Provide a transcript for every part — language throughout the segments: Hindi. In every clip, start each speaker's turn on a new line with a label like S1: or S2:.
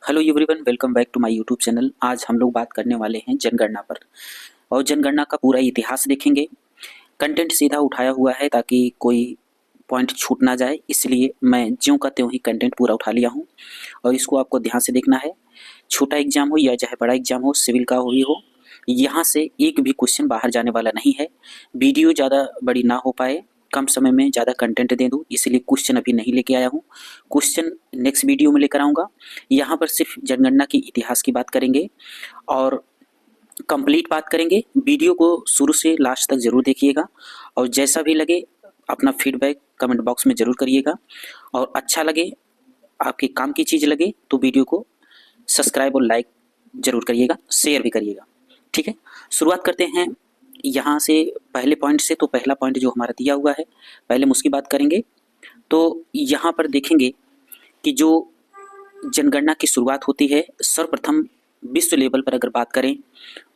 S1: Hello everyone, welcome back to my YouTube channel. आज हम लोग बात करने वाले हैं जनगणना पर और जनगणना का पूरा इतिहास देखेंगे। कंटेंट सीधा उठाया हुआ है ताकि कोई पॉइंट छूट ना जाए, इसलिए मैं ज्यों का त्यों ही कंटेंट पूरा उठा लिया हूं और इसको आपको ध्यान से देखना है। छोटा एग्जाम हो या चाहे बड़ा एग्जाम हो, सिविल का हो, यहाँ से एक भी क्वेश्चन बाहर जाने वाला नहीं है। वीडियो ज़्यादा बड़ी ना हो पाए, कम समय में ज़्यादा कंटेंट दे दूँ, इसलिए क्वेश्चन अभी नहीं लेके आया हूँ। क्वेश्चन नेक्स्ट वीडियो में लेकर आऊँगा। यहाँ पर सिर्फ जनगणना के इतिहास की बात करेंगे और कंप्लीट बात करेंगे। वीडियो को शुरू से लास्ट तक ज़रूर देखिएगा और जैसा भी लगे अपना फीडबैक कमेंट बॉक्स में ज़रूर करिएगा और अच्छा लगे, आपके काम की चीज़ लगे तो वीडियो को सब्सक्राइब और लाइक ज़रूर करिएगा, शेयर भी करिएगा। ठीक है, शुरुआत करते हैं यहाँ से पहले पॉइंट से। तो पहला पॉइंट जो हमारा दिया हुआ है, पहले हम उसकी बात करेंगे। तो यहाँ पर देखेंगे कि जो जनगणना की शुरुआत होती है, सर्वप्रथम विश्व लेवल पर अगर बात करें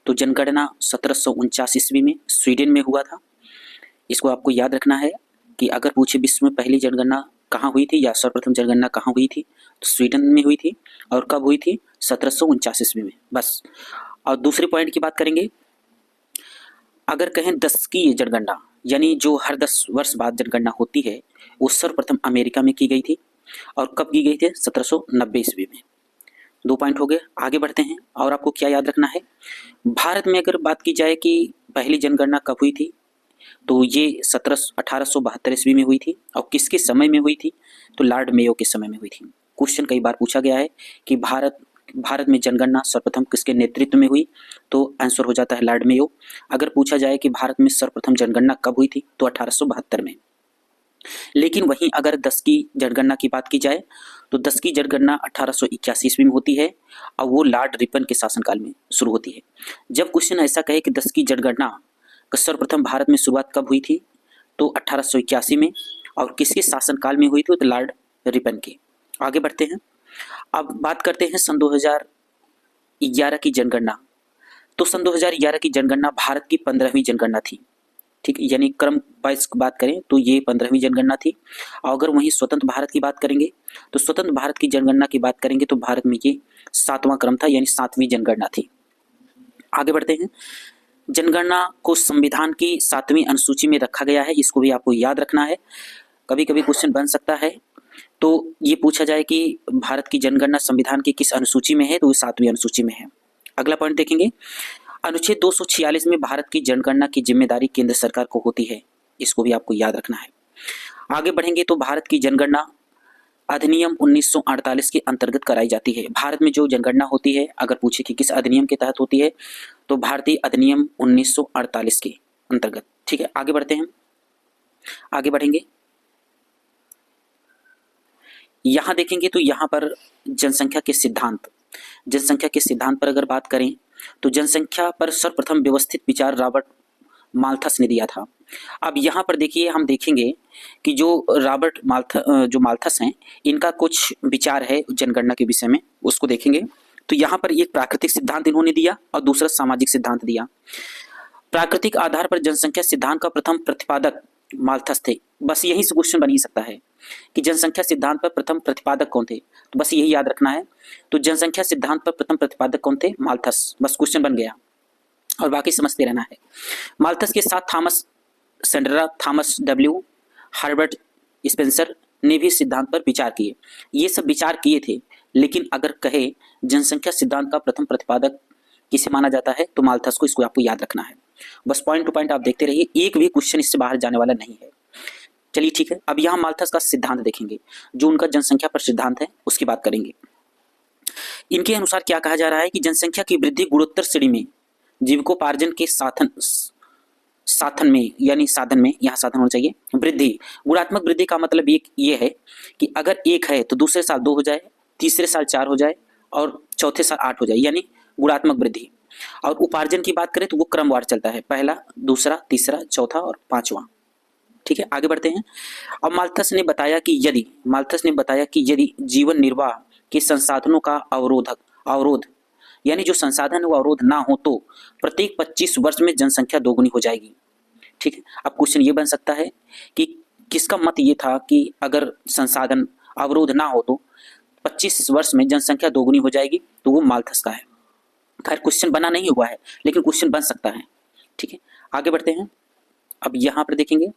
S1: तो जनगणना 1749 ईस्वी में स्वीडन में हुआ था। इसको आपको याद रखना है कि अगर पूछे विश्व में पहली जनगणना कहाँ हुई थी या सर्वप्रथम जनगणना कहाँ हुई थी, तो स्वीडन में हुई थी। और कब हुई थी? 1749 ईस्वी में, बस। और दूसरे पॉइंट की बात करेंगे, अगर कहें 10 की जनगणना, यानी जो हर 10 वर्ष बाद जनगणना होती है, वो सर्वप्रथम अमेरिका में की गई थी। और कब की गई थी? 1790 ईस्वी में। 2 पॉइंट हो गए। आगे बढ़ते हैं और आपको क्या याद रखना है, भारत में अगर बात की जाए कि पहली जनगणना कब हुई थी, तो ये 1872 ईस्वी में हुई थी। और किसके समय में हुई थी? तो लॉर्ड मेयो के समय में हुई थी। क्वेश्चन कई बार पूछा गया है कि भारत में जनगणना सर्वप्रथम किसके नेतृत्व में हुई, तो आंसर हो जाता है लॉर्ड मेयो। अगर पूछा जाए कि भारत में सर्वप्रथम जनगणना कब हुई थी, तो 1872 में। लेकिन वहीं अगर 10 की जनगणना की बात की जाए तो 10 की जनगणना 1881 ईस्वी में होती है और वो लॉर्ड रिपन के शासनकाल में शुरू होती है। जब क्वेश्चन ऐसा कहे कि 10 की जनगणना का सर्वप्रथम भारत में शुरुआत कब हुई थी, तो 1881 में। और किसके शासनकाल में हुई थी? तो लॉर्ड रिपन के। आगे बढ़ते हैं, अब बात करते हैं सन 2011 की जनगणना। तो सन 2011 की जनगणना भारत की 15वीं जनगणना थी। ठीक, यानी क्रम वाइज बात करें तो ये 15वीं जनगणना थी। और अगर वहीं स्वतंत्र भारत की बात करेंगे तो स्वतंत्र भारत की जनगणना की बात करेंगे तो भारत में ये 7वां क्रम था, यानी 7वीं जनगणना थी। आगे बढ़ते हैं, जनगणना को संविधान की 7वीं अनुसूची में रखा गया है, इसको भी आपको याद रखना है। कभी कभी क्वेश्चन बन सकता है, तो ये पूछा जाए कि भारत की जनगणना संविधान की किस अनुसूची में है, तो वो 7वीं अनुसूची में है। अगला पॉइंट देखेंगे, अनुच्छेद 246 में भारत की जनगणना की जिम्मेदारी केंद्र सरकार को होती है, इसको भी आपको याद रखना है। आगे बढ़ेंगे तो भारत की जनगणना अधिनियम 1948 के अंतर्गत कराई जाती है। भारत में जो जनगणना होती है, अगर पूछे कि किस अधिनियम के तहत होती है, तो भारतीय अधिनियम 1948 के अंतर्गत। ठीक है, आगे बढ़ते हैं, आगे बढ़ेंगे। यहां देखेंगे तो यहां पर जनसंख्या के सिद्धांत पर अगर बात करें तो जनसंख्या पर सर्वप्रथम व्यवस्थित विचार रॉबर्ट माल्थस ने दिया था। अब यहाँ पर देखिए, हम देखेंगे कि जो माल्थस हैं, इनका कुछ विचार है जनगणना के विषय में, उसको देखेंगे। तो यहाँ पर एक प्राकृतिक सिद्धांत इन्होंने दिया और दूसरा सामाजिक सिद्धांत दिया। प्राकृतिक आधार पर जनसंख्या सिद्धांत का प्रथम प्रतिपादक माल्थस थे। बस यही से क्वेश्चन बन ही सकता है कि जनसंख्या सिद्धांत पर प्रथम प्रतिपादक कौन थे, तो बस यही याद रखना है। तो जनसंख्या सिद्धांत पर प्रथम प्रतिपादक कौन थे? माल्थस। बस क्वेश्चन बन गया और बाकी समझते रहना है। माल्थस के साथ थॉमस सेंडरा, थॉमस डब्ल्यू, हर्बर्ट स्पेंसर ने भी सिद्धांत पर विचार किए। ये सब विचार किए थे, लेकिन अगर कहे जनसंख्या सिद्धांत का प्रथम प्रतिपादक किसे माना जाता है, तो माल्थस को। इसको आपको याद रखना है। बस पॉइंट टू पॉइंट आप देखते रहिए, एक भी क्वेश्चन इससे बाहर जाने वाला नहीं है। चलिए ठीक है, अब यहाँ माल्थस का सिद्धांत देखेंगे, जो उनका जनसंख्या पर सिद्धांत है, उसकी बात करेंगे। इनके अनुसार क्या कहा जा रहा है कि जनसंख्या की वृद्धि गुणोत्तर श्रेणी में जीविकोपार्जन के साधन में, यहाँ साधन होना चाहिए, वृद्धि। गुणात्मक वृद्धि का मतलब ये है कि अगर 1 है तो दूसरे साल 2 हो जाए, तीसरे साल 4 हो जाए और चौथे साल 8 हो जाए, यानी गुणात्मक वृद्धि। और उपार्जन की बात करें तो वो क्रमवार चलता है, पहला, दूसरा, तीसरा, चौथा और 5वां। ठीक है, आगे बढ़ते हैं। अब माल्थस ने बताया कि यदि जीवन निर्वाह के संसाधनों का अवरोध, यानी जो संसाधन वो अवरोध ना हो, तो प्रत्येक 25 वर्ष में जनसंख्या दोगुनी हो जाएगी। ठीक है, अब क्वेश्चन ये बन सकता है कि किसका मत ये था कि अगर संसाधन अवरोध ना हो तो 25 वर्ष में जनसंख्या दोगुनी हो जाएगी, तो वो माल्थस का है। खैर क्वेश्चन बना नहीं हुआ है, लेकिन क्वेश्चन बन सकता है। ठीक है, आगे बढ़ते हैं। अब यहां पर देखेंगे,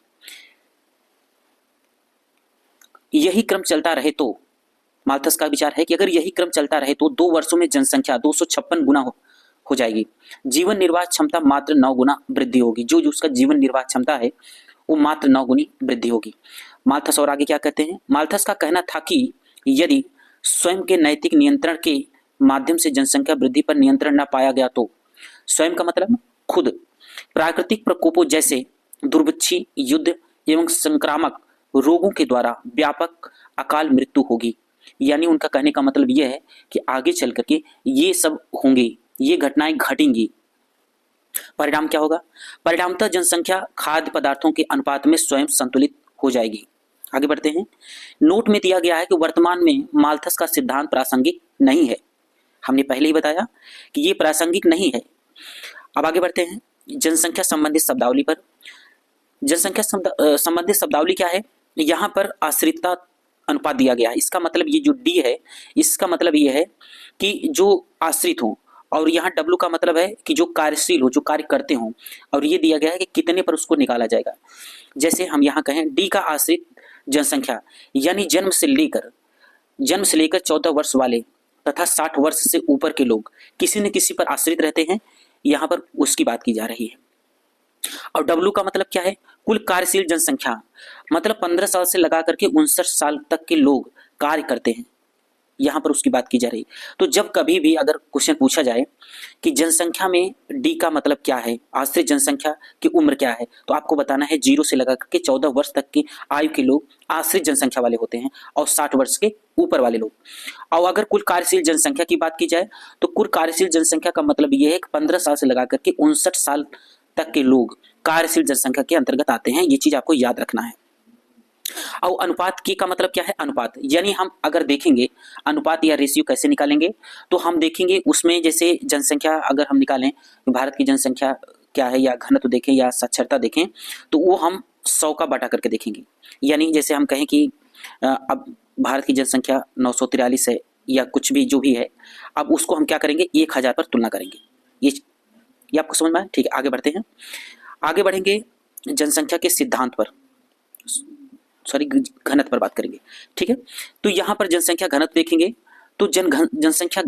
S1: यही क्रम चलता रहे तो, माल्थस का विचार है कि अगर यही क्रम चलता रहे तो 2 वर्षों में जनसंख्या 256 गुना हो जाएगी। जीवन निर्वाह क्षमता मात्र 9 गुना वृद्धि होगी। जो उसका जीवन निर्वाह क्षमता है वो मात्र 9 गुनी वृद्धि होगी। माल्थस और आगे क्या कहते हैं? माल्थस का कहना था कि यदि स्वयं के नैतिक नियंत्रण के माध्यम से जनसंख्या वृद्धि पर नियंत्रण न पाया गया तो, स्वयं का मतलब खुद, प्राकृतिक प्रकोपों जैसे दुर्भिक्ष, युद्ध एवं संक्रामक रोगों के द्वारा व्यापक अकाल मृत्यु होगी। यानी उनका कहने का मतलब यह है कि आगे चल करके ये सब होंगे, ये घटनाएं घटेंगी। परिणाम क्या होगा? परिणामतः जनसंख्या खाद्य पदार्थों के अनुपात में स्वयं संतुलित हो जाएगी। आगे बढ़ते हैं। नोट में दिया गया है कि वर्तमान में माल्थस का सिद्धांत प्रासंगिक नहीं है। हमने पहले ही बताया कि ये प्रासंगिक नहीं है। अब आगे बढ़ते हैं जनसंख्या संबंधित शब्दावली पर। जनसंख्या संबंधित शब्दावली क्या है? यहाँ पर आश्रितता अनुपात दिया गया है। इसका मतलब ये जो डी है, इसका मतलब ये है कि जो आश्रित हो, और यहाँ डब्ल्यू का मतलब है कि जो कार्यशील हो, जो कार्य करते हो, और ये दिया गया है कि कितने पर उसको निकाला जाएगा। जैसे हम यहाँ कहें डी का आश्रित जनसंख्या, यानी जन्म से लेकर 14 वर्ष वाले तथा 60 वर्ष से ऊपर के लोग किसी न किसी पर आश्रित रहते हैं, यहाँ पर उसकी बात की जा रही है। और डब्ल्यू का मतलब क्या है? कुल कार्यशील जनसंख्या, मतलब 15 साल से लगा करके 59 साल तक के लोग कार्य करते हैं, यहाँ पर उसकी बात की जा रही। तो जब कभी भी अगर क्वेश्चन पूछा जाए कि जनसंख्या में डी का मतलब क्या है, आश्रित जनसंख्या की उम्र क्या है, तो आपको बताना है 0 से लगा करके 14 वर्ष तक की आयु के लोग आश्रित जनसंख्या वाले होते हैं, और 60 वर्ष के ऊपर वाले लोग। और अगर कुल कार्यशील जनसंख्या की बात की जाए तो कुल कार्यशील जनसंख्या का मतलब यह है कि 15 साल से लगा करके 59 साल तक के लोग कार्यशील जनसंख्या के अंतर्गत आते हैं। ये चीज आपको याद रखना है। और अनुपात की का मतलब क्या है? अनुपात यानी हम अगर देखेंगे अनुपात या रेशियो कैसे निकालेंगे, तो हम देखेंगे उसमें जैसे जनसंख्या अगर हम निकालें, भारत की जनसंख्या क्या है, या घनत्व देखें या साक्षरता देखें, तो वो हम 100 का बटा करके देखेंगे। यानी जैसे हम कहें कि अब भारत की जनसंख्या 943 है या कुछ भी जो भी है, अब उसको हम क्या करेंगे? 1000 पर तुलना करेंगे। ये आपको समझ में आया? ठीक है, आगे बढ़ते हैं। आगे बढ़ेंगे जनसंख्या के सिद्धांत पर, घनत्व पर बात करेंगे। ठीक है, तो यहाँ पर जनसंख्या घनत्व देखेंगे तो जनसंख्या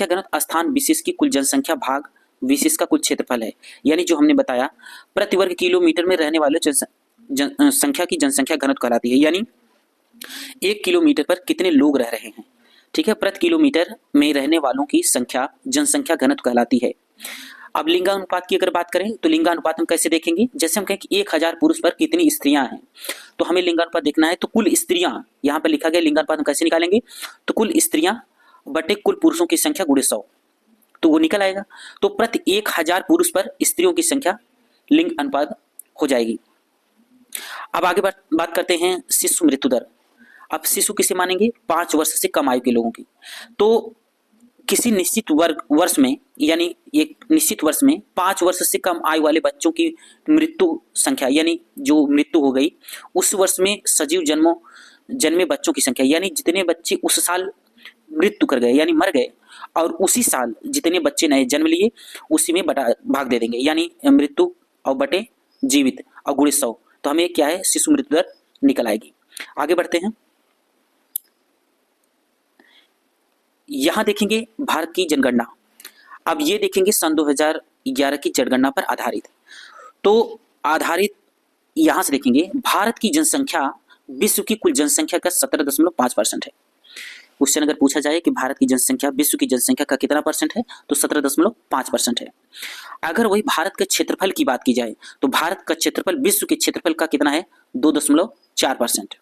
S1: घनत्व स्थान विशेष की कुल जनसंख्या भाग विशेष का कुल क्षेत्रफल है। यानी जो हमने बताया प्रति वर्ग किलोमीटर में रहने वाले संख्या की जनसंख्या घनत्व कहलाती है। यानी 1 किलोमीटर पर कितने लोग रह रहे हैं। ठीक है, प्रति किलोमीटर में रहने वालों की संख्या जनसंख्या घनत्व कहलाती है। अब लिंगानुपात की अगर बात करें तो लिंगानुपात हम कैसे देखेंगे? जैसे हम कहें कि 1000 पुरुष पर कितनी स्त्रियां हैं, तो हमें लिंगानुपात देखना है। तो कुल स्त्रियां, यहाँ पर लिखा गया लिंगानुपात हम कैसे निकालेंगे? तो कुल स्त्रियां बटे कुल पुरुषों की संख्या गुणे 100, तो वो निकल आएगा। तो प्रति 1000 पुरुष पर स्त्रियों की संख्या लिंग अनुपात हो जाएगी। अब आगे बात करते हैं शिशु मृत्यु दर। अब शिशु किसे मानेंगे? 5 वर्ष से कम आयु के लोगों की। तो किसी निश्चित वर्ष में, यानी एक निश्चित वर्ष में 5 वर्ष से कम आयु वाले बच्चों की मृत्यु संख्या, यानी जो मृत्यु हो गई उस वर्ष में सजीव जन्मे बच्चों की संख्या, यानी जितने बच्चे उस साल मृत्यु कर गए यानी मर गए, और उसी साल जितने बच्चे नए जन्म लिए उसी में भाग दे देंगे, यानी मृत्यु और बटे जीवित और गुणे 100, तो हमें क्या है? शिशु मृत्यु दर निकल आएगी। आगे बढ़ते हैं। यहां देखेंगे भारत की जनगणना। अब ये देखेंगे सन 2011 की जनगणना पर आधारित। तो आधारित यहां से देखेंगे भारत की जनसंख्या विश्व की कुल जनसंख्या का 17.5% है। क्वेश्चन अगर पूछा जाए कि भारत की जनसंख्या विश्व की जनसंख्या का कितना परसेंट है, तो 17.5% है। अगर वही भारत के क्षेत्रफल की बात की जाए तो भारत का क्षेत्रफल विश्व के क्षेत्रफल का कितना है? 2.4%।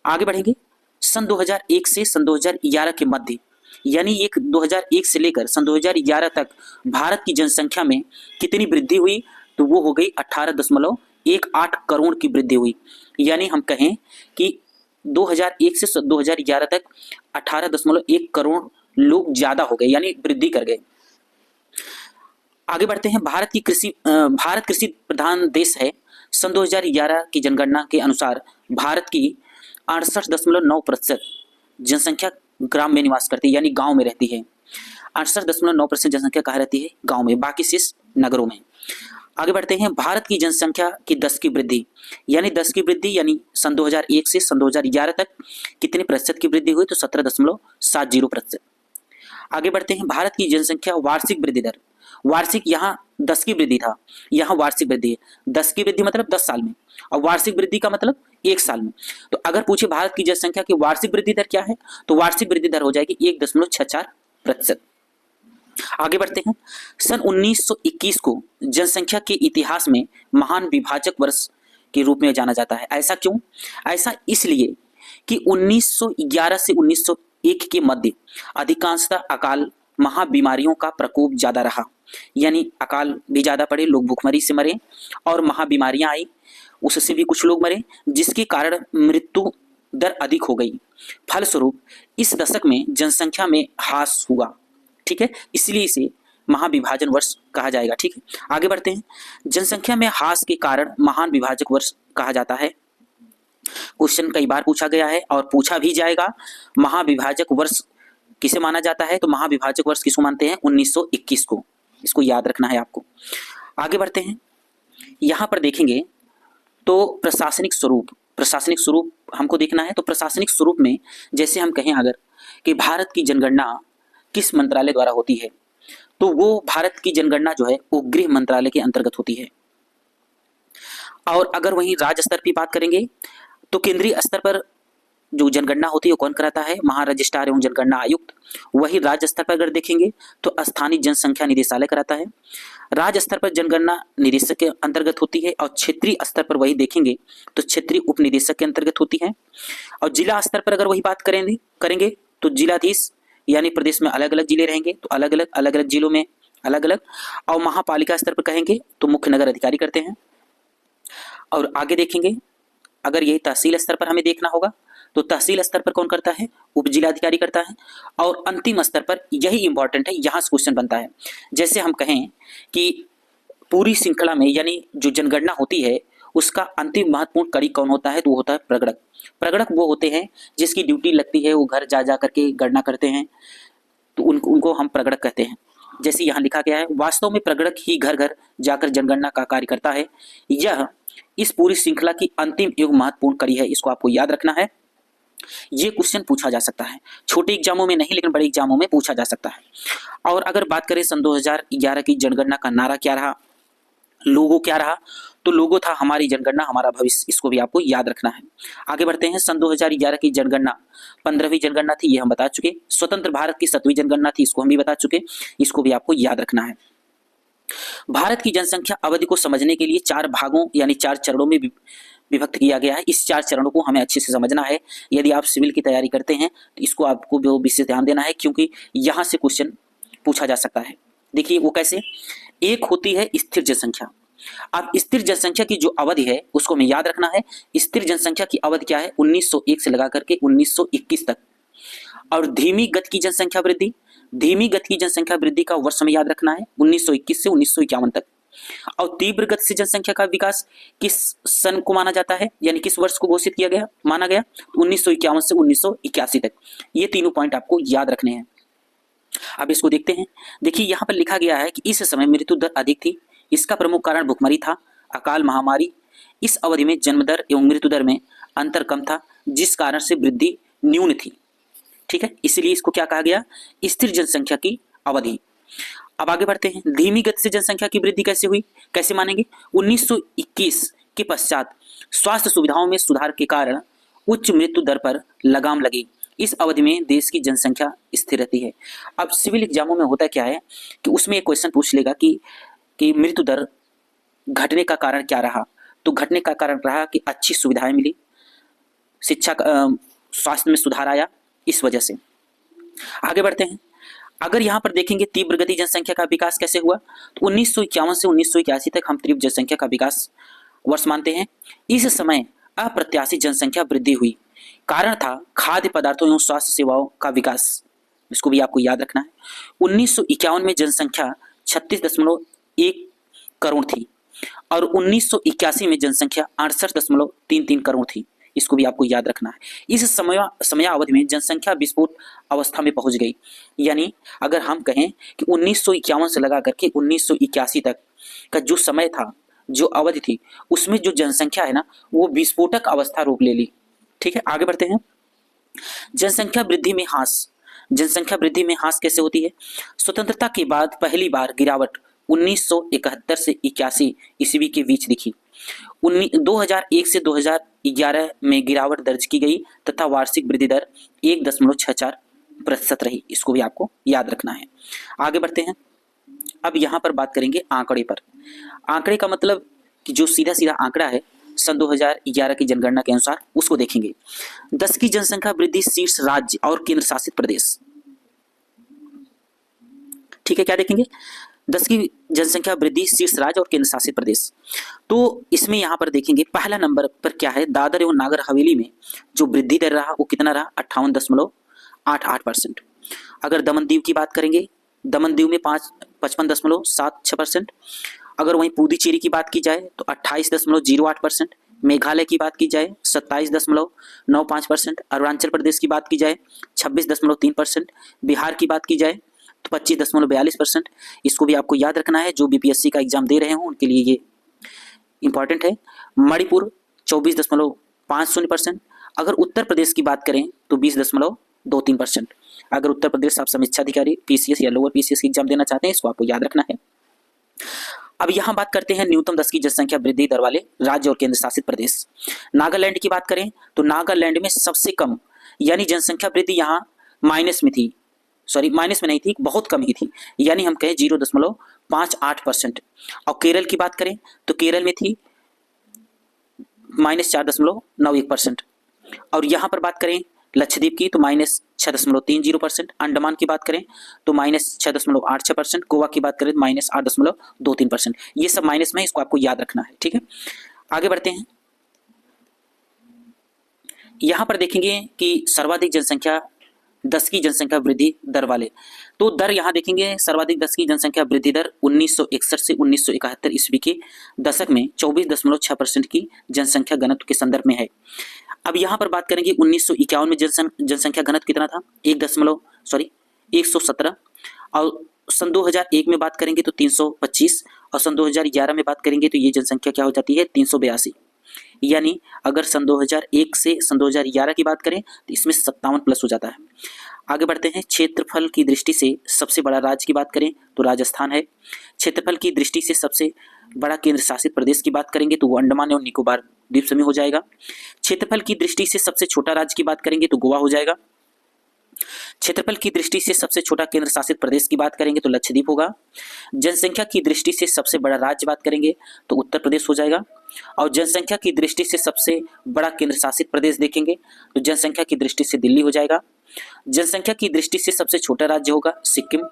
S1: आगे बढ़ेंगे। सन 2001 से सन 2011 के मध्य, यानी 2001 से लेकर सन 2011 तक भारत की जनसंख्या में कितनी वृद्धि हुई? तो वो हो गई 18.18 करोड़ की वृद्धि हुई। यानी हम कहें कि 2001 से 2011 तक 18.1 करोड़ लोग ज्यादा हो गए, यानी वृद्धि कर गए। आगे बढ़ते हैं। भारत कृषि प्रधान देश है। सन 2011 की जनगणना के अनुसार भारत की 68.9% जनसंख्या ग्राम में निवास करती है, यानी गांव में रहती है। 68.9% जनसंख्या कहाँ रहती है? गांव में, बाकी शेष नगरों में। आगे बढ़ते हैं, भारत की जनसंख्या की 10 की वृद्धि, यानी 10 की वृद्धि, यानी सन 2001 से सन 2011 तक कितने प्रतिशत की वृद्धि हुई? तो 17.70%। आगे बढ़ते हैं, भारत की जनसंख्या वार्षिक वृद्धि दर, वार्षिक, यहाँ 10 की वृद्धि था, यहाँ वार्षिक वृद्धि है। 10 की वृद्धि मतलब 10 साल में, और वार्षिक वृद्धि का मतलब 1 साल में। तो अगर पूछे भारत की जनसंख्या की वार्षिक वृद्धि दर क्या है, तो वार्षिक वृद्धि दर हो जाएगी 1.64%। आगे बढ़ते हैं, सन 1921 को जनसंख्या के इतिहास में महान विभाजक वर्ष के रूप में जाना जाता है। ऐसा क्यों? ऐसा इसलिए कि 1911 से 1901 के मध्य अधिकांशतः अकाल, महाबीमारियों का प्रकोप ज्यादा रहा, यानी अकाल भी ज्यादा पड़े, लोग भूखमरी से मरे और महाबीमारियां आई, उससे भी कुछ लोग मरे, जिसके कारण मृत्यु दर अधिक हो गई। फलस्वरूप इस दशक में जनसंख्या में ह्रास हुआ, ठीक है, इसलिए इसे महाविभाजन वर्ष कहा जाएगा। ठीक है, आगे बढ़ते हैं, जनसंख्या में ह्रास के कारण महान विभाजक वर्ष कहा जाता है। क्वेश्चन कई बार पूछा गया है और पूछा भी जाएगा। महाविभाजक वर्ष किसे माना जाता है? तो महाविभाजक वर्ष किसको मानते हैं? 1921 को, इसको याद रखना है आपको। आगे बढ़ते हैं, यहां पर देखेंगे तो प्रशासनिक स्वरूप हमको देखना है। तो प्रशासनिक स्वरूप में जैसे हम कहें अगर कि भारत की जनगणना किस मंत्रालय द्वारा होती है, तो वो भारत की जनगणना जो है वो गृह मंत्रालय के अंतर्गत होती है। और अगर वहीं राज्य स्तर की बात करेंगे तो केंद्रीय स्तर पर जो जनगणना होती है वो कौन कराता है? महारजिस्ट्रार एवं जनगणना आयुक्त। वही राज्य स्तर पर अगर देखेंगे तो स्थानीय जनसंख्या निदेशालय कराता है। राज्य स्तर पर जनगणना निदेशक के अंतर्गत होती है और क्षेत्रीय स्तर पर वही देखेंगे तो क्षेत्रीय उप निदेशक के अंतर्गत होती है। और जिला स्तर पर अगर वही बात करेंगे तो जिलाधीश, यानी प्रदेश में अलग अलग जिले रहेंगे तो अलग अलग जिलों में अलग अलग। और महापालिका स्तर पर कहेंगे तो मुख्य नगर अधिकारी करते हैं। और आगे देखेंगे अगर यही तहसील स्तर पर हमें देखना होगा तो तहसील स्तर पर कौन करता है? उप जिलाधिकारी करता है। और अंतिम स्तर पर यही इंपॉर्टेंट है, यहां से क्वेश्चन बनता है। जैसे हम कहें कि पूरी श्रृंखला में यानी जो जनगणना होती है उसका अंतिम महत्वपूर्ण कड़ी कौन होता है? तो वो होता है प्रगणक। प्रगणक वो होते हैं जिसकी ड्यूटी लगती है, वो घर जा करके गणना करते हैं, तो उनको हम प्रगणक कहते हैं। जैसे यहाँ लिखा गया है, वास्तव में प्रगणक ही घर घर जाकर जनगणना का कार्य करता है। यह इस पूरी श्रृंखला की अंतिम एवं महत्वपूर्ण कड़ी है, इसको आपको याद रखना है। ये क्वेश्चन पूछा जा सकता है, छोटे एग्जामों में नहीं लेकिन बड़े एग्जामों में पूछा जा सकता है। और अगर बात करें सन 2011 की जनगणना का नारा क्या रहा, लोगो क्या रहा, तो लोगो था हमारी जनगणना हमारा भविष्य, इसको भी आपको याद रखना है। आगे बढ़ते हैं, सन 2011 की जनगणना 15वीं जनगणना थी, ये हम बता चुके। स्वतंत्र भारत की 7वीं जनगणना थी, इसको हम भी बता चुके, इसको भी आपको याद रखना है। भारत की जनसंख्या अवधि को समझने के लिए 4 भागों यानी 4 चरणों में विभक्त किया गया है। इस 4 चरणों को हमें अच्छे से समझना है। यदि आप सिविल की तैयारी करते हैं तो इसको आपको विशेष ध्यान देना है, क्योंकि यहां से क्वेश्चन पूछा जा सकता है। देखिए वो कैसे, एक होती है स्थिर जनसंख्या। अब स्थिर जनसंख्या की जो अवधि है उसको हमें याद रखना है। स्थिर जनसंख्या की अवधि क्या है? 1901 से लगा करके 1921 तक। और धीमी गति की जनसंख्या वृद्धि, धीमी गति की जनसंख्या वृद्धि का वर्ष हमें याद रखना है 1921 से 1951 तक। और तीव्र गति से जनसंख्या का विकास किस सन को माना जाता है, यानी किस वर्ष को घोषित किया गया, माना गया? 1951 से 1981 तक। ये तीनों पॉइंट आपको याद रखने हैं। अब इसको देखते हैं। देखिए यहाँ पर लिखा गया है कि इस समय मृत्यु दर अधिक थी, इसका प्रमुख कारण भुखमरी था, अकाल, महामारी। इस अवधि में जन्म दर एवं मृत्यु दर में अंतर कम था, जिस कारण से वृद्धि न्यून थी। ठीक है, इसलिए इसको क्या कहा गया? स्थिर जनसंख्या की अवधि। अब आगे बढ़ते हैं, धीमी गति से जनसंख्या की वृद्धि कैसे हुई, कैसे मानेंगे? 1921 के पश्चात स्वास्थ्य सुविधाओं में सुधार के कारण उच्च मृत्यु दर पर लगाम लगी। इस अवधि में देश की जनसंख्या स्थिर रहती है। अब सिविल एग्जामों में होता क्या है कि उसमें एक क्वेश्चन पूछ लेगा कि मृत्यु दर घटने का कारण क्या रहा, तो घटने का कारण रहा कि अच्छी सुविधाएं मिली, शिक्षा, स्वास्थ्य में सुधार आया, इस वजह से। आगे बढ़ते हैं, अगर यहाँ पर देखेंगे तीव्र गति जनसंख्या का विकास कैसे हुआ, तो 1951 से 1981 तक हम तीव्र जनसंख्या का विकास वर्ष मानते हैं। इस समय अप्रत्याशित जनसंख्या वृद्धि हुई, कारण था खाद्य पदार्थों एवं स्वास्थ्य सेवाओं का विकास, इसको भी आपको याद रखना है। 1951 में जनसंख्या 36.1 करोड़ थी और 1981 में जनसंख्या 68.33 करोड़ थी, इसको भी आपको याद रखना है। इस समयावधि में जनसंख्या विस्फोट अवस्था में पहुंच गई। यानी अगर हम कहें कि 1951 से लगा करके 1981 तक का जो समय था, जो अवधि थी, उसमें जो जनसंख्या है ना, वो विस्फोटक अवस्था रूप ले ली। ठीक है, आगे बढ़ते हैं। जनसंख्या वृद्धि में ह्रास। जनसंख्या वृद्धि में ह्रास कैसे होती है? स्वतंत्रता के बाद पहली बार गिरावट 1971 से 81 ईस्वी के बीच दिखी। 2001 से 2011 में गिरावट दर्ज की गई तथा वार्षिक वृद्धि दर 1.64% रही। इसको भी आपको याद रखना है। आगे बढ़ते हैं। अब यहाँ पर बात करेंगे आंकड़े पर। आंकड़े का मतलब कि जो सीधा सीधा आंकड़ा है सन 2011 की जनगणना के अनुसार, उसको देखेंगे। 10 की जनसंख्या वृद्धि शीर्ष राज्य और केंद्र शासित प्रदेश। ठीक है, क्या देखेंगे? 10 की जनसंख्या वृद्धि शीर्ष राज्य और केंद्र शासित प्रदेश। तो इसमें यहां पर देखेंगे पहला नंबर पर क्या है, दादर एवं नागर हवेली में जो वृद्धि दर रहा वो कितना रहा, 58.88%। अगर दमन दीव की बात करेंगे, दमन दीव में 55.76%। अगर वहीं पुदुचेरी की बात की जाए तो 28.08%। मेघालय की बात की जाए 27.95%। अरुणाचल प्रदेश की बात की जाए 26.3%। बिहार की बात की जाए तो 25.42%। इसको भी आपको याद रखना है, जो बीपीएससी का एग्जाम दे रहे हो उनके लिए ये इंपॉर्टेंट है। मणिपुर 24.50%। अगर उत्तर प्रदेश की बात करें तो 20.23%। अगर उत्तर प्रदेश आप समीक्षा अधिकारी पीसीएस या लोअर पीसीएस की एग्जाम देना चाहते हैं, इसको आपको याद रखना है। अब यहां बात करते हैं न्यूनतम 10 की जनसंख्या वृद्धि दर वाले राज्य और केंद्र शासित प्रदेश। नागालैंड की बात करें तो नागालैंड में सबसे कम, यानी जनसंख्या वृद्धि यहां माइनस में थी, सॉरी माइनस में नहीं थी, बहुत कम ही थी, यानी हम कहें 0.58%। और केरल की बात करें तो केरल में थी -4.91%। और यहां पर बात करें लक्षद्वीप की तो -6.30%। अंडमान की बात करें तो -6.86%। गोवा की बात करें तो -8.23%। ये सब माइनस में, इसको आपको याद रखना है। ठीक है, आगे बढ़ते हैं। यहां पर देखेंगे कि सर्वाधिक जनसंख्या 10 की जनसंख्या वृद्धि दर वाले, तो दर यहां देखेंगे सर्वाधिक 10 की जनसंख्या वृद्धि दर 1961 से 1971 ईस्वी के दशक में 24.6% की जनसंख्या घनत्व के संदर्भ में है। अब यहां पर बात करेंगे 1951 में जनसंख्या घनत्व कितना था, 117। और सन 2001 में बात करेंगे तो 325, और सन 2011 में बात करेंगे तो ये जनसंख्या क्या हो जाती है, 382। यानी अगर सन 2001 से सन 2011 की बात करें तो इसमें 57 प्लस हो जाता है। आगे बढ़ते हैं। क्षेत्रफल की दृष्टि से सबसे बड़ा राज्य की बात करें तो राजस्थान है। क्षेत्रफल की दृष्टि से सबसे बड़ा केंद्र शासित प्रदेश की बात करेंगे तो वो अंडमान एवं निकोबार द्वीप समूह हो जाएगा। क्षेत्रफल की दृष्टि से सबसे छोटा राज्य की बात करेंगे तो गोवा हो जाएगा। क्षेत्रफल की दृष्टि से सबसे छोटा केंद्र शासित प्रदेश की बात करेंगे तो लक्षद्वीप होगा। जनसंख्या की दृष्टि से सबसे बड़ा राज्य बात करेंगे तो उत्तर प्रदेश हो जाएगा। और जनसंख्या की दृष्टि से सबसे बड़ा केंद्र शासित प्रदेश देखेंगे तो जनसंख्या की दृष्टि से दिल्ली हो जाएगा। जनसंख्या की दृष्टि से सबसे छोटा राज्य होगा सिक्किम।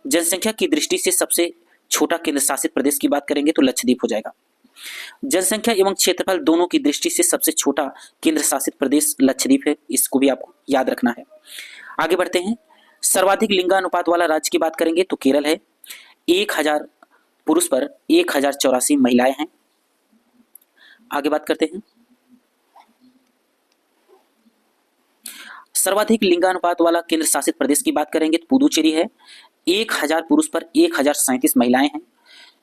S1: जनसंख्या की दृष्टि से सबसे छोटा केंद्र शासित प्रदेश की बात करेंगे तो लक्षद्वीप हो जाएगा। जनसंख्या एवं क्षेत्रफल दोनों की दृष्टि से सबसे छोटा केंद्र शासित प्रदेश लक्षद्वीप है, इसको भी आपको याद रखना है। आगे बढ़ते हैं। सर्वाधिक लिंगानुपात वाला राज्य की बात करेंगे तो केरल है। 1000 पुरुष पर 1084 महिलाएं हैं। आगे बात करते हैं। सर्वाधिक लिंगानुपात वाला केंद्र शासित प्रदेश की बात करेंगे तो पुदुचेरी है। 1000 पुरुष पर 1037 महिलाएं हैं।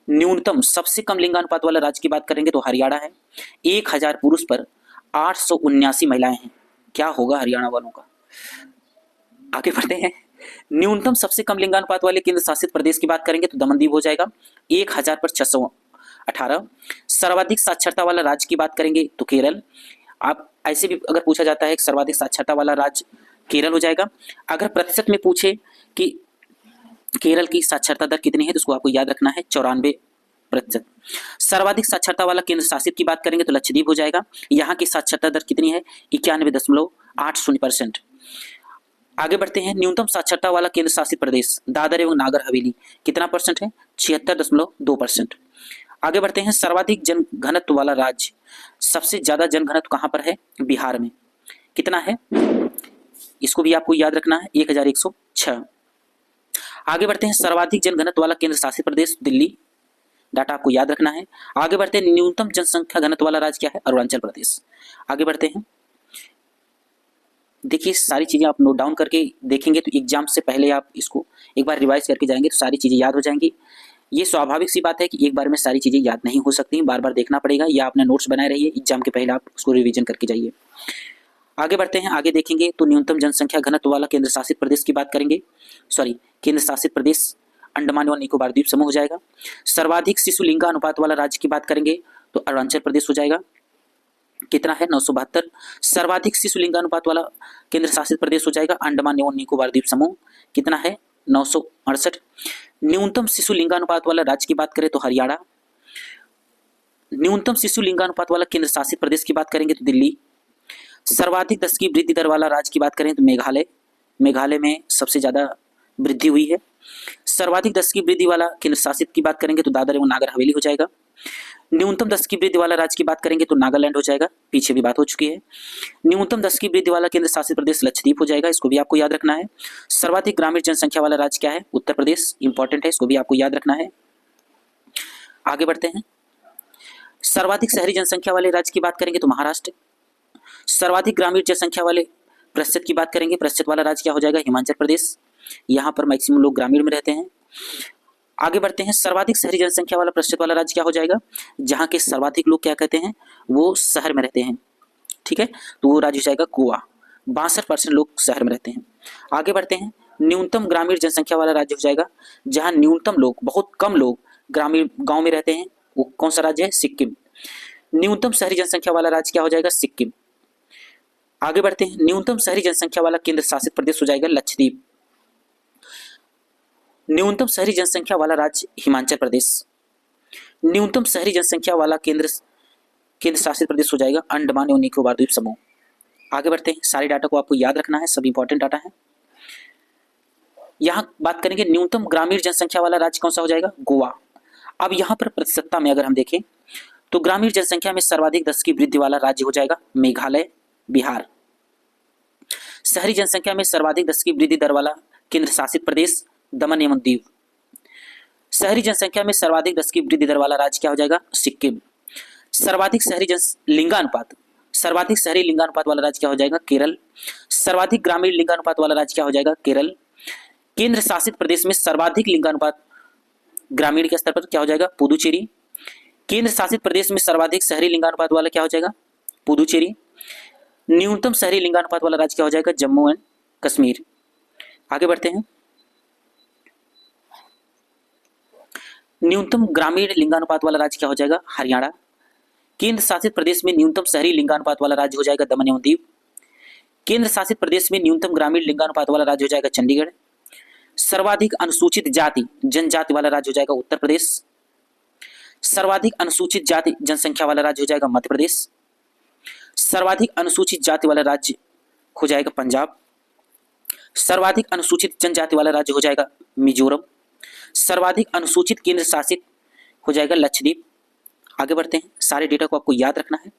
S1: न्यूनतम सबसे कम लिंगानुपात वाला राज्य की बात करेंगे तो हरियाणा है। 1000 पुरुष पर 879 महिलाएं हैं। क्या होगा हरियाणा वालों का। आगे बढ़ते हैं। न्यूनतम सबसे कम लिंगानुपात वाले केंद्र शासित प्रदेश की बात करेंगे तो दमन दीव हो जाएगा, 1000 पर 618। सर्वाधिक साक्षरता वाला राज्य की बात करेंगे तो केरल। आप ऐसे भी अगर पूछा जाता है कि सर्वाधिक साक्षरता वाला राज्य केरल हो जाएगा। अगर प्रतिशत में पूछे कि केरल की साक्षरता दर कितनी है तो उसको आपको याद रखना है 94%। सर्वाधिक साक्षरता वाला केंद्र शासित की बात करेंगे तो लक्षद्वीप हो जाएगा। यहाँ की साक्षरता दर कितनी है, 91.80%। आगे बढ़ते हैं। न्यूनतम साक्षरता वाला केंद्र शासित प्रदेश दादर एवं नागर हवेली कितना % है, 76.2%। आगे बढ़ते हैं। सर्वाधिक जन घनत्व वाला राज्य, सबसे ज्यादा जन घनत्व कहां पर है, बिहार में। कितना है, इसको भी आपको याद रखना है, 1106। आगे बढ़ते हैं। सर्वाधिक जन घनत्व वाला केंद्र शासित प्रदेश दिल्ली, डाटा आपको याद रखना है। आगे बढ़ते हैं, न्यूनतम जनसंख्या घनत्व वाला राज्य क्या है? अरुणाचल प्रदेश। आगे बढ़ते हैं, देखिए सारी चीजें आप नोट डाउन करके देखेंगे तो एग्जाम से पहले आप इसको एक बार रिवाइज करके जाएंगे तो सारी चीजें याद हो जाएंगी। ये स्वाभाविक सी बात है कि एक बार में सारी चीजें याद नहीं हो सकती, बार बार देखना पड़ेगा, या अपने नोट्स बनाए रहिए, एग्जाम के पहले आप उसको रिवीजन करके जाइए। आगे बढ़ते हैं, आगे देखेंगे तो न्यूनतम जनसंख्या घनत्व वाला केंद्र शासित प्रदेश की बात करेंगे, केंद्र शासित प्रदेश अंडमान व निकोबार द्वीप समूह हो जाएगा। सर्वाधिक शिशु लिंगानुपात वाला राज्य की बात करेंगे तो अरुणाचल प्रदेश हो जाएगा, कितना है? 972। सर्वाधिक शिशु लिंगानुपात वाला केंद्र शासित प्रदेश हो जाएगा अंडमान एवं निकोबार द्वीप समूह, कितना है? 968। न्यूनतम शिशु लिंगानुपात वाला राज्य की बात करें तो हरियाणा। न्यूनतम शिशु लिंगानुपात वाला केंद्र शासित प्रदेश की बात करेंगे तो दिल्ली। सर्वाधिक दशकीय वृद्धि दर वाला राज्य की बात करें तो मेघालय, मेघालय में सबसे ज्यादा वृद्धि हुई है। सर्वाधिक दशकीय वृद्धि वाला केंद्र शासित की बात करेंगे तो दादर एवं नागर हवेली हो जाएगा। न्यूनतम दशकीय वृद्धि वाला राज्य की बात करेंगे तो नागालैंड हो जाएगा, पीछे भी बात हो चुकी है। न्यूनतम दशकीय वृद्धि वाला केंद्र शासित प्रदेश लक्षद्वीप हो जाएगा, इसको भी आपको याद रखना है। सर्वाधिक ग्रामीण जनसंख्या वाला राज्य क्या है? उत्तर प्रदेश, इंपॉर्टेंट है, इसको भी आपको याद रखना है। आगे बढ़ते हैं, सर्वाधिक शहरी जनसंख्या वाले राज्य की बात करेंगे तो महाराष्ट्र। सर्वाधिक ग्रामीण जनसंख्या वाले प्रतिशत की बात करेंगे, प्रतिशत वाला राज्य क्या हो जाएगा? हिमाचल प्रदेश, यहाँ पर मैक्सिमम लोग ग्रामीण में रहते हैं। आगे बढ़ते हैं, सर्वाधिक शहरी जनसंख्या वाला प्रतिशत वाला राज्य क्या हो जाएगा? जहाँ के सर्वाधिक लोग क्या कहते हैं? वो शहर में रहते हैं, ठीक है, तो वो राज्य हो जाएगा गोवा, 62% लोग शहर में रहते हैं। आगे बढ़ते हैं, न्यूनतम ग्रामीण जनसंख्या वाला राज्य हो जाएगा जहाँ न्यूनतम लोग, बहुत कम लोग ग्रामीण गाँव में रहते हैं, वो कौन सा राज्य है? सिक्किम। न्यूनतम शहरी जनसंख्या वाला राज्य क्या हो जाएगा? सिक्किम। आगे बढ़ते हैं, न्यूनतम शहरी जनसंख्या वाला केंद्र शासित प्रदेश हो जाएगा लक्षद्वीप। न्यूनतम शहरी जनसंख्या वाला राज्य हिमाचल प्रदेश। न्यूनतम शहरी जनसंख्या वाला केंद्र शासित प्रदेश हो जाएगा अंडमान एवं निकोबार द्वीप समूह। आगे बढ़ते हैं, सारे डाटा को आपको याद रखना है, सब इंपॉर्टेंट डाटा है। यहां बात करेंगे न्यूनतम ग्रामीण जनसंख्या वाला राज्य कौन सा हो जाएगा? गोवा। अब यहां पर प्रतिशतता में अगर हम देखें तो ग्रामीण जनसंख्या में सर्वाधिक दशकीय वृद्धि वाला राज्य हो जाएगा मेघालय, बिहार। शहरी जनसंख्या में सर्वाधिक दशकीय वृद्धि दर वाला केंद्र शासित प्रदेश दमन एवं दीव। शहरी जनसंख्या में सर्वाधिक दशकीय वृद्धि दर वाला राज्य क्या हो जाएगा? सिक्किम। सर्वाधिक शहरी लिंगानुपात वाला राज्य क्या हो जाएगा? केरल। सर्वाधिक ग्रामीण लिंगानुपात वाला राज्य क्या हो जाएगा? केरल। केंद्र शासित प्रदेश में सर्वाधिक लिंगानुपात ग्रामीण के स्तर पर क्या हो जाएगा? पुदुचेरी। केंद्र शासित प्रदेश में सर्वाधिक शहरी लिंगानुपात वाला क्या हो जाएगा? पुदुचेरी। न्यूनतम शहरी लिंगानुपात वाला राज्य क्या हो जाएगा? जम्मू एंड कश्मीर। आगे बढ़ते हैं, न्यूनतम ग्रामीण लिंगानुपात वाला राज्य क्या हो जाएगा? हरियाणा। केंद्र शासित प्रदेश में न्यूनतम शहरी लिंगानुपात वाला राज्य हो जाएगा दमन एवं दीव। केंद्र शासित प्रदेश में न्यूनतम ग्रामीण लिंगानुपात वाला राज्य हो जाएगा चंडीगढ़। सर्वाधिक अनुसूचित जाति जनजाति वाला राज्य हो जाएगा उत्तर प्रदेश। सर्वाधिक अनुसूचित जाति जनसंख्या वाला राज्य हो जाएगा मध्य प्रदेश। सर्वाधिक अनुसूचित जाति वाला राज्य हो जाएगा पंजाब। सर्वाधिक अनुसूचित जनजाति वाला राज्य हो जाएगा मिजोरम। सर्वाधिक अनुसूचित केंद्र शासित हो जाएगा लक्षद्वीप। आगे बढ़ते हैं, सारे डेटा को आपको याद रखना है।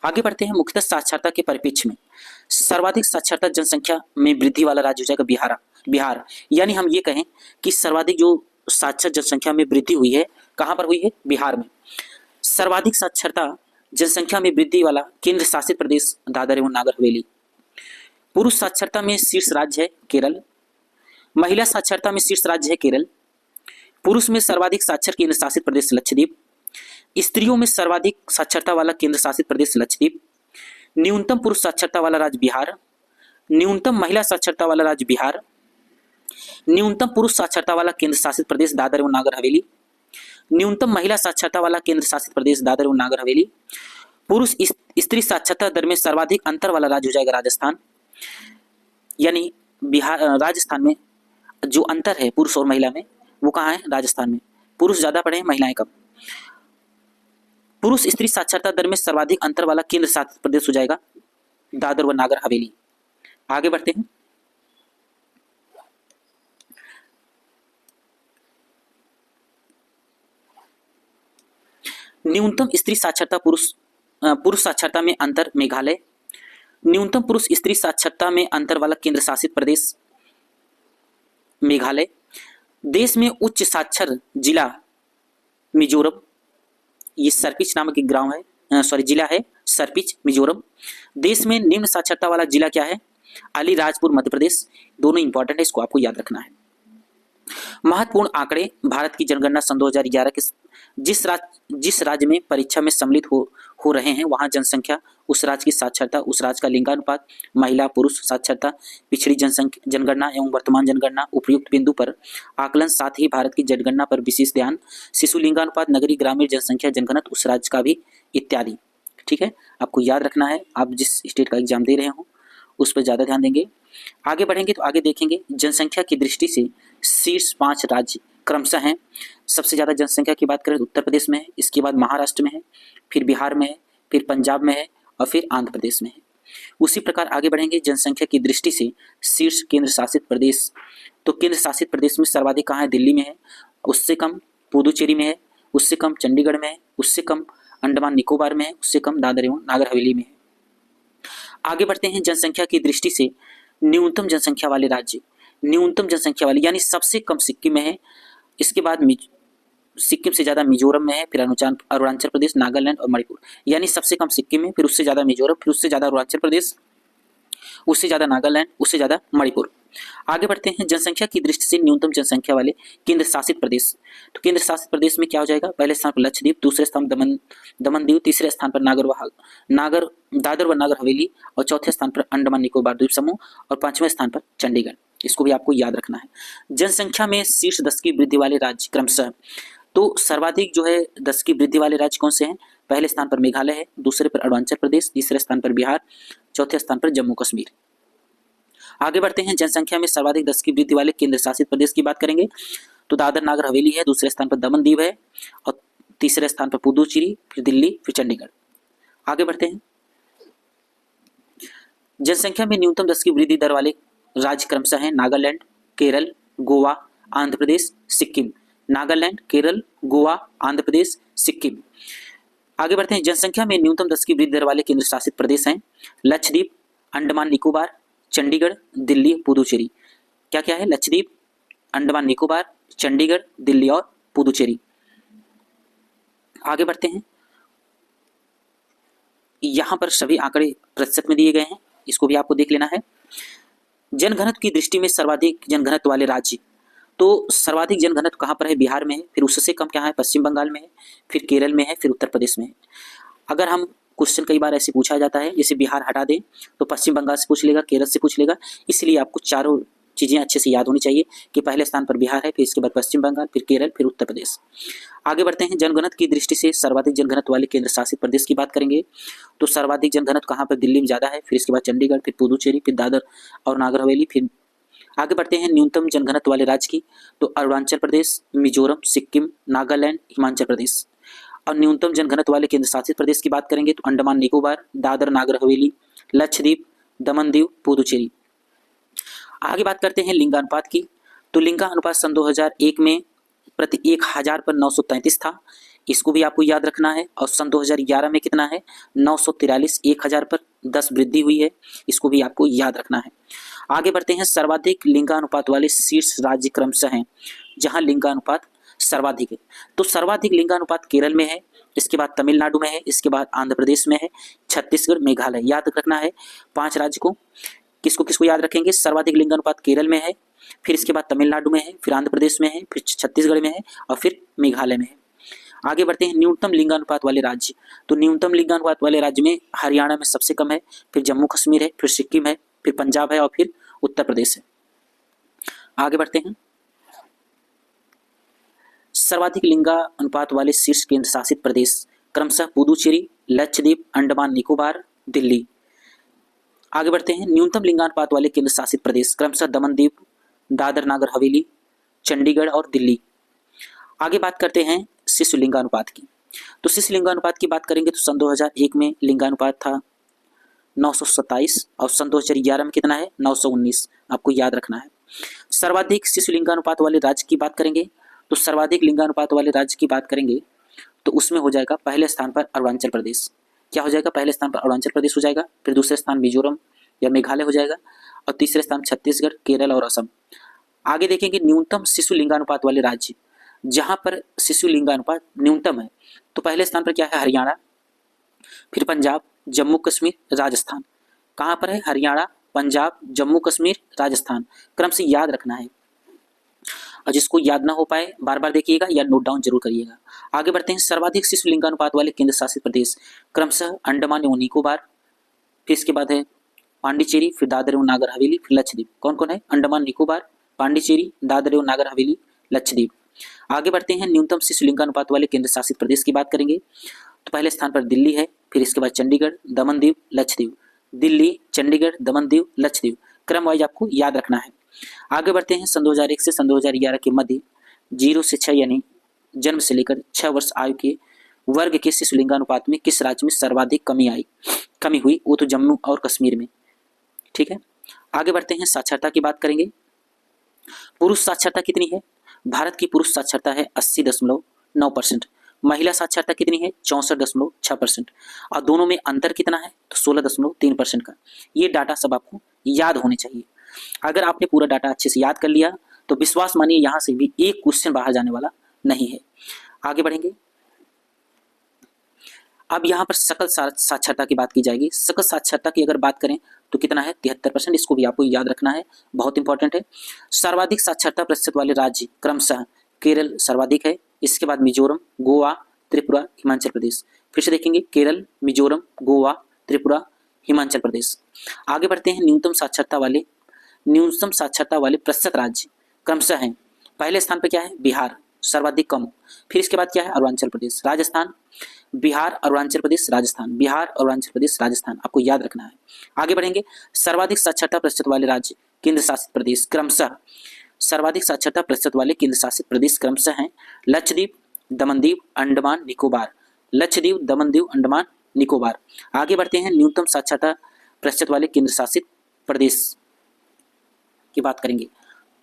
S1: आगे बढ़ते हैं, मुख्यतः साक्षरता के परिप्रेक्ष्य में सर्वाधिक साक्षरता जनसंख्या में वृद्धि वाला राज्य हो जाएगा बिहार। यानी हम ये कहें कि सर्वाधिक जो साक्षर जनसंख्या में वृद्धि हुई है कहां पर हुई है? बिहार में। सर्वाधिक साक्षरता जनसंख्या में वृद्धि वाला केंद्र शासित प्रदेश दादर एवं नागर हवेली। पुरुष साक्षरता में शीर्ष राज्य है केरल। महिला साक्षरता में शीर्ष राज्य है केरल। पुरुष में सर्वाधिक साक्षर केंद्र शासित प्रदेश लक्षद्वीप। स्त्रियों में सर्वाधिक साक्षरता वाला केंद्र शासित प्रदेश लक्षद्वीप। न्यूनतम पुरुष साक्षरता वाला राज्य बिहार। न्यूनतम महिला साक्षरता वाला राज्य बिहार। न्यूनतम पुरुष साक्षरता वाला केंद्र शासित प्रदेश दादर एवं नागर हवेली। न्यूनतम महिला साक्षरता वाला केंद्र शासित प्रदेश दादर एवं नागर हवेली। पुरुष स्त्री साक्षरता दर में सर्वाधिक अंतर वाला राज्य हो जाएगा राजस्थान। यानी राजस्थान में जो अंतर है पुरुष और महिला में वो कहाँ है? राजस्थान में। पुरुष ज्यादा पढ़े हैं, महिलाएं कम। पुरुष स्त्री साक्षरता दर में सर्वाधिक अंतर वाला केंद्र शासित प्रदेश हो जाएगा दादर व नागर हवेली। आगे बढ़ते हैं, न्यूनतम स्त्री साक्षरता पुरुष साक्षरता में अंतर मेघालय। न्यूनतम पुरुष स्त्री साक्षरता में अंतर वाला केंद्र शासित प्रदेश मेघालय। देश में उच्च साक्षर जिला मिजोरम, ये सरपिच नामक एक गांव है, जिला है सरपिच, मिजोरम। देश में निम्न साक्षरता वाला जिला क्या है? अलीराजपुर, मध्य प्रदेश। दोनों इंपॉर्टेंट है, इसको आपको याद रखना है। महत्वपूर्ण आंकड़े, भारत की जनगणना सन 2011 के जिस राज्य में परीक्षा में सम्मिलित हो रहे हैं वहां जनसंख्या, उस राज्य की साक्षरता, उस राज्य का लिंगानुपात, महिला पुरुष साक्षरता, पिछड़ी जनगणना एवं वर्तमान जनगणना, उपयुक्त बिंदु पर आकलन, साथ ही भारत की जनगणना पर विशेष ध्यान, शिशु लिंगानुपात, नगरीय ग्रामीण जनसंख्या जनगणना, उस राज्य का भी, इत्यादि। ठीक है, आपको याद रखना है। आप जिस स्टेट का एग्जाम दे रहे हो उस पर ज़्यादा ध्यान देंगे। आगे बढ़ेंगे तो आगे देखेंगे जनसंख्या की दृष्टि से शीर्ष 5 राज्य क्रमशः हैं। सबसे ज़्यादा जनसंख्या की बात करें तो उत्तर प्रदेश में है, इसके बाद महाराष्ट्र में है, फिर बिहार में है, फिर पंजाब में है और फिर आंध्र प्रदेश में है। उसी प्रकार आगे बढ़ेंगे जनसंख्या की दृष्टि से शीर्ष केंद्र शासित प्रदेश, तो केंद्र शासित प्रदेश में सर्वाधिक कहाँ है? दिल्ली में है, उससे कम पुदुचेरी में है, उससे कम चंडीगढ़ में है, उससे कम अंडमान निकोबार में है, उससे कम दादर एवं नागर हवेली में है। आगे बढ़ते हैं जनसंख्या की दृष्टि से न्यूनतम जनसंख्या वाले राज्य, न्यूनतम जनसंख्या वाले यानी सबसे कम सिक्किम में है, इसके बाद सिक्किम से ज़्यादा मिजोरम में है, फिर अरुणाचल प्रदेश, नागालैंड और मणिपुर। यानी सबसे कम सिक्किम में, फिर उससे ज़्यादा मिजोरम, फिर उससे ज़्यादा अरुणाचल प्रदेश, उससे ज़्यादा नागालैंड, उससे ज़्यादा मणिपुर। आगे बढ़ते हैं जनसंख्या की दृष्टि से न्यूनतम जनसंख्या वाले केंद्र शासित प्रदेश, तो केंद्र शासित प्रदेश में क्या हो जाएगा? पहले स्थान पर लक्षद्वीप, दूसरे स्थान दमन दीव, तीसरे स्थान पर दादर व नागर हवेली और चौथे स्थान पर अंडमान निकोबार द्वीप समूह और पांचवें स्थान पर चंडीगढ़। इसको भी आपको याद रखना है। जनसंख्या में शीर्ष 10 की वृद्धि वाले राज्य क्रमशः, तो सर्वाधिक जो है 10 की वृद्धि वाले राज्य कौन से हैं? पहले स्थान पर मेघालय है, दूसरे पर अरुणाचल प्रदेश, तीसरे स्थान पर बिहार, चौथे स्थान पर जम्मू कश्मीर। आगे बढ़ते हैं जनसंख्या में सर्वाधिक 10 की वृद्धि वाले केंद्र शासित प्रदेश की बात करेंगे तो दादर नागर हवेली है, दूसरे स्थान पर दमन दीव है और तीसरे स्थान पर पुदुचेरी, फिर दिल्ली, फिर चंडीगढ़। आगे बढ़ते हैं जनसंख्या में न्यूनतम 10 की वृद्धि दर वाले राज्य क्रमशः हैं नागालैंड, केरल, गोवा, आंध्र प्रदेश, सिक्किम। नागालैंड, केरल, गोवा, आंध्र प्रदेश, सिक्किम। आगे बढ़ते हैं जनसंख्या में न्यूनतम 10 की वृद्धि दर वाले केंद्र शासित प्रदेश हैं लक्षद्वीप, अंडमान निकोबार, चंडीगढ़, दिल्ली, पुदुचेरी। क्या क्या है? लक्षद्वीप, अंडमान निकोबार, चंडीगढ़, दिल्ली और पुदुचेरी। आगे बढ़ते हैं, यहां पर सभी आंकड़े प्रतिशत में दिए गए हैं, इसको भी आपको देख लेना है। जनघनत्व की दृष्टि में सर्वाधिक जनघनत्व वाले राज्य, तो सर्वाधिक जनघनत्व कहां पर है? बिहार में है, फिर उससे कम क्या है? पश्चिम बंगाल में है, फिर केरल में है, फिर उत्तर प्रदेश में है। अगर हम क्वेश्चन कई बार ऐसे पूछा जाता है, जैसे बिहार हटा दें तो पश्चिम बंगाल से पूछ लेगा, केरल से पूछ लेगा, इसलिए आपको चारों चीज़ें अच्छे से याद होनी चाहिए कि पहले स्थान पर बिहार है, फिर इसके बाद पश्चिम बंगाल, फिर केरल, फिर उत्तर प्रदेश। आगे बढ़ते हैं जनघनत्व की दृष्टि से सर्वाधिक जनघनत्व वाले केंद्र शासित प्रदेश की बात करेंगे तो सर्वाधिक जनघनत्व कहाँ पर? दिल्ली में ज़्यादा है, फिर इसके बाद चंडीगढ़, फिर पुदुचेरी, फिर दादर और नागर हवेली। फिर आगे बढ़ते हैं न्यूनतम जनघनत्व वाले राज्य की, तो अरुणाचल प्रदेश, मिजोरम, सिक्किम, नागालैंड, हिमाचल प्रदेश। और न्यूनतम जनघनत्व वाले केंद्र शासित प्रदेश की बात करेंगे तो अंडमान निकोबार, दादर नागर हवेली, लक्षद्वीप, दमन दीव, पुदुचेरी। आगे बात करते हैं लिंगानुपात की, तो लिंगानुपात सन 2001 में प्रति 1000 पर 933 था, इसको भी आपको याद रखना है। और सन 2011 में कितना है? 943, 1000 पर 10 वृद्धि हुई है, इसको भी आपको याद रखना है। आगे बढ़ते हैं सर्वाधिक लिंगानुपात वाले शीर्ष राज्य क्रमशः हैं जहां लिंगानुपात सर्वाधिक है, तो सर्वाधिक लिंगानुपात केरल में है, इसके बाद तमिलनाडु में है, इसके बाद आंध्र प्रदेश में है, छत्तीसगढ़, मेघालय। याद रखना है 5 राज्य को। किसको किसको याद रखेंगे? सर्वाधिक लिंगानुपात केरल में है, फिर इसके बाद तमिलनाडु में है, फिर आंध्र प्रदेश में है, फिर छत्तीसगढ़ में है और फिर मेघालय में है। आगे बढ़ते हैं न्यूनतम लिंगानुपात वाले राज्य, तो न्यूनतम लिंगानुपात वाले राज्य में हरियाणा में सबसे कम है, फिर जम्मू कश्मीर है, फिर सिक्किम है, फिर पंजाब है और फिर उत्तर प्रदेश है। आगे बढ़ते हैं सर्वाधिक लिंगानुपात वाले शीर्ष केंद्र शासित प्रदेश क्रमशः पुदुचेरी, लक्षद्वीप, अंडमान निकोबार, दिल्ली। आगे बढ़ते हैं न्यूनतम लिंगानुपात वाले केंद्र शासित प्रदेश क्रमशः दमन दीव, दादर नागर हवेली, चंडीगढ़ और दिल्ली। आगे बात करते हैं शिशु लिंगानुपात की, तो शिशु लिंगानुपात की बात करेंगे तो सन 2001 में लिंगानुपात था 927 और सन 2011 में कितना है? 919, आपको याद रखना है। सर्वाधिक शिशु लिंगानुपात वाले राज्य की बात करेंगे तो सर्वाधिक लिंगानुपात वाले राज्य की बात करेंगे तो उसमें हो जाएगा पहले स्थान पर अरुणाचल प्रदेश। क्या हो जाएगा? पहले स्थान पर अरुणाचल प्रदेश हो जाएगा, फिर दूसरे स्थान मिजोरम या मेघालय हो जाएगा और तीसरे स्थान छत्तीसगढ़, केरल और असम। आगे देखेंगे न्यूनतम शिशु लिंगानुपात वाले राज्य, जहां पर शिशु लिंगानुपात न्यूनतम है। तो पहले स्थान पर क्या है? हरियाणा, फिर पंजाब, जम्मू कश्मीर, राजस्थान। कहां पर है? हरियाणा, पंजाब, जम्मू कश्मीर, राजस्थान। क्रम से याद रखना है, और जिसको याद ना हो पाए बार बार देखिएगा या नोट डाउन जरूर करिएगा। आगे बढ़ते हैं। सर्वाधिक शिशु लिंगानुपात वाले केंद्र शासित प्रदेश क्रमशः अंडमान एवं निकोबार, फिर इसके बाद है पांडिचेरी, फिर दादर एवं नागर हवेली, फिर लक्षद्वीप। कौन कौन है? अंडमान निकोबार, पांडिचेरी, दादर एवं नागर हवेली, लक्षद्वीप। आगे बढ़ते हैं। न्यूनतम शिशु लिंगानुपात वाले केंद्र शासित प्रदेश की बात करेंगे तो पहले स्थान पर दिल्ली है, फिर इसके बाद चंडीगढ़, दमन दीव, लक्षद्वीप। दिल्ली, चंडीगढ़, दमन दीव, लक्षद्वीप। क्रम वाइज आपको याद रखना है। आगे बढ़ते हैं। सन 2001 से सन 2011 के मध्य 0 से 6 यानी जन्म से लेकर 6 वर्ष आयु के वर्ग के शिशु लिंगानुपात में किस राज्य में सर्वाधिक कमी हुई? वो तो जम्मू और कश्मीर में। ठीक है। आगे बढ़ते हैं। साक्षरता की बात करेंगे। पुरुष साक्षरता कितनी है? भारत की पुरुष साक्षरता है 80.9%। महिला साक्षरता कितनी है? 64.6%। और दोनों में अंतर कितना है? तो 16.3% का। ये डाटा सब आपको याद होने चाहिए। अगर आपने पूरा डाटा अच्छे से याद कर लिया तो विश्वास मानिए यहां से भी एक क्वेश्चन बाहर जाने वाला नहीं है। आगे बढ़ेंगे। अब यहाँ पर सकल साक्षरता की बात की जाएगी। सकल साक्षरता की अगर बात करें तो कितना है? 73%। इसको भी आपको याद रखना है, बहुत इंपॉर्टेंट है। सर्वाधिक साक्षरता प्रतिशत वाले राज्य क्रमशः केरल सर्वाधिक है, इसके बाद मिजोरम, गोवा, त्रिपुरा, हिमाचल प्रदेश। फिर से देखेंगे, केरल, मिजोरम, गोवा, त्रिपुरा, हिमाचल प्रदेश। आगे बढ़ते हैं। न्यूनतम साक्षरता वाले प्रतिशत राज्य क्रमशः हैं। पहले स्थान पर क्या है? बिहार, सर्वाधिक कम। फिर इसके बाद क्या है? अरुणाचल प्रदेश, राजस्थान, बिहार, अरुणाचल प्रदेश, राजस्थान, बिहार, अरुणाचल प्रदेश, राजस्थान। आपको याद रखना है। आगे बढ़ेंगे। सर्वाधिक साक्षरता प्रतिशत वाले राज्य केंद्र शासित प्रदेश क्रमशः सर्वाधिक साक्षरता प्रतिशत वाले केंद्र शासित प्रदेश क्रमशः हैं लक्षद्वीप, दमनदीव, अंडमान निकोबार। लक्षद्वीप, दमनदीव, अंडमान निकोबार। आगे बढ़ते हैं। न्यूनतम साक्षरता प्रतिशत वाले केंद्र शासित प्रदेश की बात करेंगे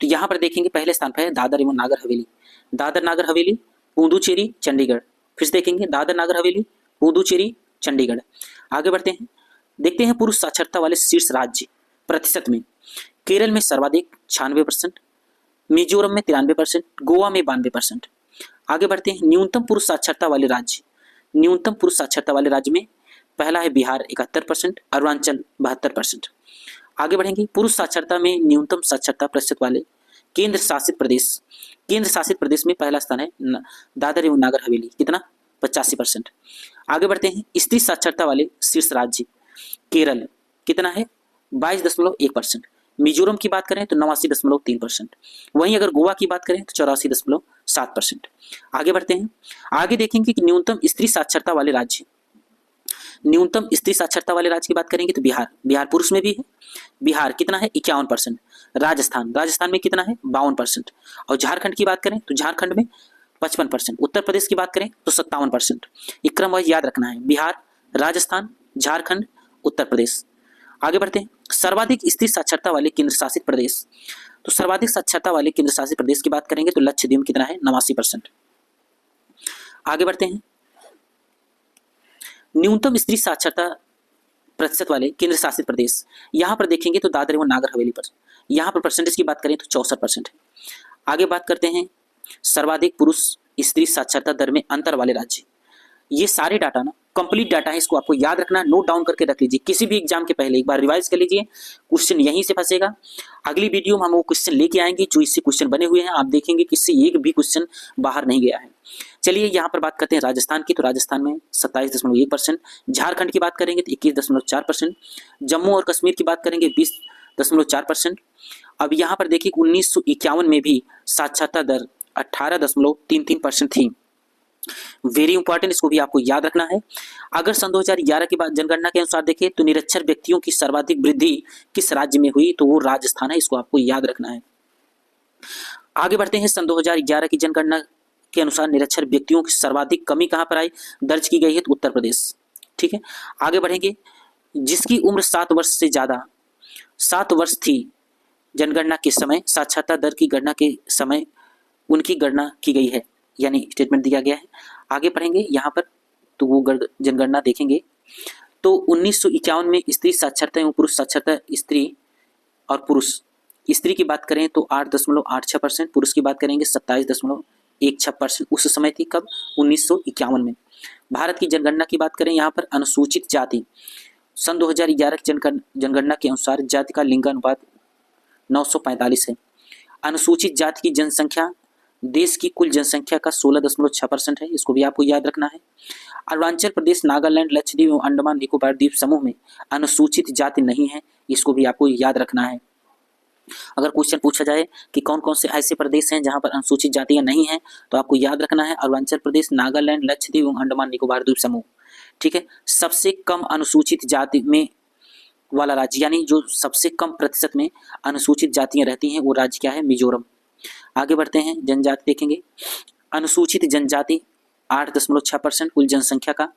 S1: तो यहां पर देखेंगे पहले स्थान पर है दादर एवं नागर हवेली। दादर नागर हवेली, पुदुचेरी, चंडीगढ़। फिर से देखेंगे दादर नागर हवेली, पुदुचेरी, चंडीगढ़। आगे बढ़ते हैं। देखते हैं पुरुष साक्षरता वाले शीर्ष राज्य प्रतिशत में। केरल में सर्वाधिक 96%, मिजोरम में 93%, गोवा में 92%। आगे बढ़ते हैं। न्यूनतम पुरुष साक्षरता वाले राज्य में पहला है बिहार 71%, अरुणाचल 72%। आगे बढ़ेंगे। पुरुष साक्षरता में न्यूनतम साक्षरता प्रतिशत वाले केंद्र शासित प्रदेश में पहला स्थान है दादर एवं नागर हवेली, कितना? 85%। आगे बढ़ते हैं। स्त्री साक्षरता वाले शीर्ष राज्य केरल कितना है? 22.1%। मिजोरम की बात करें तो 89.3%। वहीं अगर गोवा की बात करें तो 84.7%। आगे बढ़ते हैं। आगे देखेंगे कि न्यूनतम स्त्री साक्षरता वाले राज्य की बात करेंगे तो बिहार पुरुष में भी है। बिहार कितना है? 51%। राजस्थान में कितना है? 52%। और झारखंड की बात करें तो झारखंड में 55%। उत्तर प्रदेश की बात करें तो 57%। एक क्रम वाइज याद रखना है, बिहार, राजस्थान, झारखंड, उत्तर प्रदेश। आगे बढ़ते हैं। सर्वाधिक स्त्री साक्षरता वाले केंद्र शासित प्रदेश तो सर्वाधिक साक्षरता वाले केंद्र शासित प्रदेश की बात करेंगे तो लक्षद्वीप कितना है? 89%। आगे बढ़ते हैं। न्यूनतम स्त्री साक्षरता प्रतिशत वाले केंद्र शासित प्रदेश यहां पर देखेंगे तो दादर एवं नागर हवेली पर। यहां पर परसेंटेज की बात करें तो 64% है। आगे बात करते हैं सर्वाधिक पुरुष स्त्री साक्षरता दर में अंतर वाले राज्य। ये सारे डाटा ना कंप्लीट डाटा है, इसको आपको याद रखना, नोट डाउन करके रख लीजिए। किसी भी एग्जाम के पहले एक बार रिवाइज कर लीजिए, क्वेश्चन यहीं से फंसेगा। अगली वीडियो में हम वो क्वेश्चन लेके आएंगे जो इससे क्वेश्चन बने हुए हैं, आप देखेंगे कि इससे एक भी क्वेश्चन बाहर नहीं गया है। चलिए यहाँ पर बात करते हैं राजस्थान की, तो राजस्थान में 27.1%। झारखंड की बात करेंगे तो 21.4%। जम्मू और कश्मीर की बात करेंगे 20.4%। अब यहाँ पर देखिए 1951 में भी साक्षरता दर 18.33% थी। वेरी इंपॉर्टेंट, इसको भी आपको याद रखना है। अगर सन 2011 की बात जनगणना के अनुसार देखें तो निरक्षर व्यक्तियों की सर्वाधिक वृद्धि किस राज्य में हुई, तो वो राजस्थान है, इसको आपको याद रखना है। आगे बढ़ते हैं। सन 2011 की जनगणना के अनुसार निरक्षर व्यक्तियों की सर्वाधिक कमी कहां पर आई, दर्ज की गई है, तो उत्तर प्रदेश। ठीक है, आगे बढ़ेंगे। जिसकी उम्र 7 वर्ष थी जनगणना के समय, साक्षरता दर की गणना के समय उनकी गणना की गई है, यानी स्टेटमेंट दिया गया है। आगे पढ़ेंगे यहाँ पर तो वो जनगणना देखेंगे तो 1951 में स्त्री साक्षरता एवं पुरुष साक्षरता, स्त्री की बात करें तो 8.86%, पुरुष की बात करेंगे 27.1%। 1.6% उस समय थी। कब? 1951 में। भारत की जनगणना की बात करें, यहाँ पर अनुसूचित जाति सन 2011 की जनगणना के अनुसार जाति का लिंगानुपात 945 है। अनुसूचित जाति की जनसंख्या देश की कुल जनसंख्या का 16.6% है, इसको भी आपको याद रखना है। अरुणाचल प्रदेश, नागालैंड, लक्षद्वीप एवं अंडमान निकोबार द्वीप समूह में अनुसूचित जाति नहीं है, इसको भी आपको याद रखना है। अगर क्वेश्चन पूछा जाए कि कौन कौन से ऐसे प्रदेश हैं जहां पर अनुसूचित जातियां नहीं हैं, तो आपको याद रखना है अरुणाचल प्रदेश, नागालैंड, लक्षद्वीप एवं अंडमान निकोबार द्वीप समूह। ठीक है। सबसे कम अनुसूचित जाति में वाला राज्य, यानी जो सबसे कम प्रतिशत में अनुसूचित जातियां रहती हैं, वो राज्य क्या है? मिजोरम। आगे बढ़ते हैं, जनजाति देखेंगे। अनुसूचित जनजाति 8.6% कुल जनसंख्या का,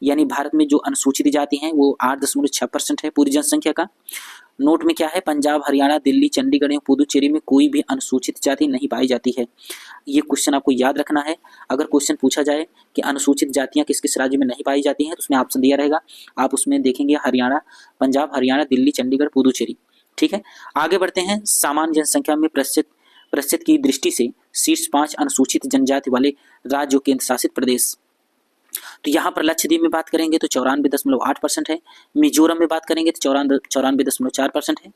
S1: यानी भारत में जो अनुसूचित जाति हैं वो 8.6% है पूरी जनसंख्या का। नोट में क्या है? पंजाब, हरियाणा, दिल्ली, चंडीगढ़ एवं पुदुचेरी में कोई भी अनुसूचित जाति नहीं पाई जाती है। ये क्वेश्चन आपको याद रखना है। अगर क्वेश्चन पूछा जाए कि अनुसूचित जातियां किस किस राज्य में नहीं पाई जाती हैं, तो उसमें ऑप्शन दिया रहेगा, आप उसमें देखेंगे हरियाणा, पंजाब, हरियाणा, दिल्ली, चंडीगढ़, पुदुचेरी। ठीक है। आगे बढ़ते हैं, सामान्य जनसंख्या में प्रतिशत की दृष्टि से शीर्ष 5 अनुसूचित जनजाति वाले राज्य और केंद्र शासित प्रदेश। तो यहाँ पर लक्षद्वीप में बात करेंगे तो 94.8% है। मिजोरम में बात करेंगे तो 94.4% है।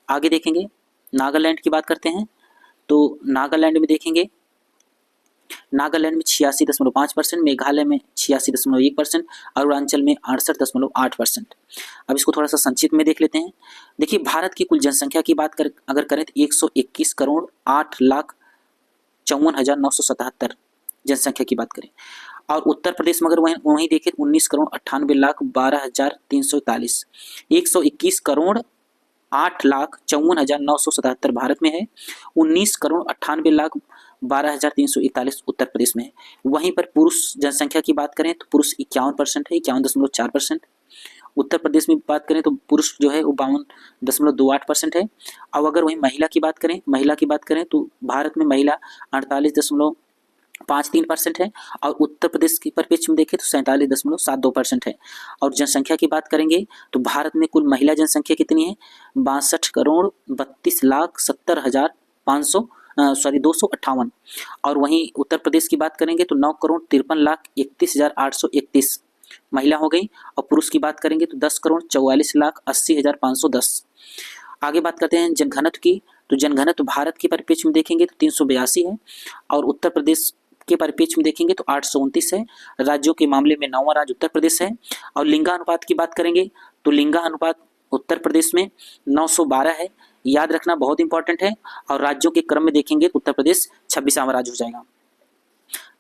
S1: आगे देखेंगे, नागालैंड की बात करते हैं तो नागालैंड में देखेंगे, नागालैंड में 86.5%, मेघालय में 86.1%, अरुणाचल में 68.8%। अब इसको थोड़ा सा संक्षिप्त में देख लेते हैं। देखिए, भारत की कुल जनसंख्या की बात अगर करें तो 121,08,54,977 जनसंख्या की बात करें, और उत्तर प्रदेश में अगर वहीं देखें 19,98,12,341, 121,08,54,977 भारत में है, 19,98,12,341 उत्तर प्रदेश में है। वहीं पर पुरुष जनसंख्या की बात करें तो पुरुष 51% है, 51.4%। उत्तर प्रदेश में बात करें तो पुरुष जो है वो 52.28% है। अब अगर वहीं महिला की बात करें तो भारत में महिला 48.53% है, और उत्तर प्रदेश के परिप्रेक्ष्य में देखें तो 47.72% है। और जनसंख्या की बात करेंगे तो भारत में कुल महिला जनसंख्या कितनी है? 62,32,70,258, और वहीं उत्तर प्रदेश की बात करेंगे तो 9,53,31,831 महिला हो गई, और पुरुष की बात करेंगे तो 10,44,80,510। आगे बात करते हैं जनघनत्व की, तो जनघनत्व भारत के परिप्रेक्ष्य में देखेंगे तो 382 है, और उत्तर प्रदेश के परिप्रेक्ष्य में देखेंगे तो 829 है। राज्यों के मामले में 9वां राज्य उत्तर प्रदेश है। और लिंगानुपात की बात करेंगे तो लिंगानुपात उत्तर प्रदेश में 912 है, याद रखना बहुत इंपॉर्टेंट है। और राज्यों के क्रम में देखेंगे तो उत्तर प्रदेश 26वां राज्य हो जाएगा।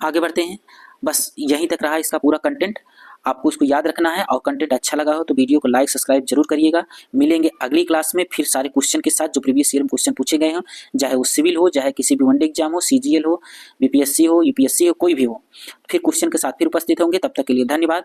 S1: आगे बढ़ते हैं, बस यहीं तक रहा इसका पूरा कंटेंट, आपको इसको याद रखना है। और कंटेंट अच्छा लगा हो तो वीडियो को लाइक सब्सक्राइब जरूर करिएगा। मिलेंगे अगली क्लास में फिर सारे क्वेश्चन के साथ जो प्रीवियस ईयर में क्वेश्चन पूछे गए हैं, चाहे वो सिविल हो, चाहे किसी भी वनडे एग्जाम हो, CGL हो, BPSC हो, UPSC हो, कोई भी हो, फिर क्वेश्चन के साथ फिर उपस्थित होंगे। तब तक के लिए धन्यवाद।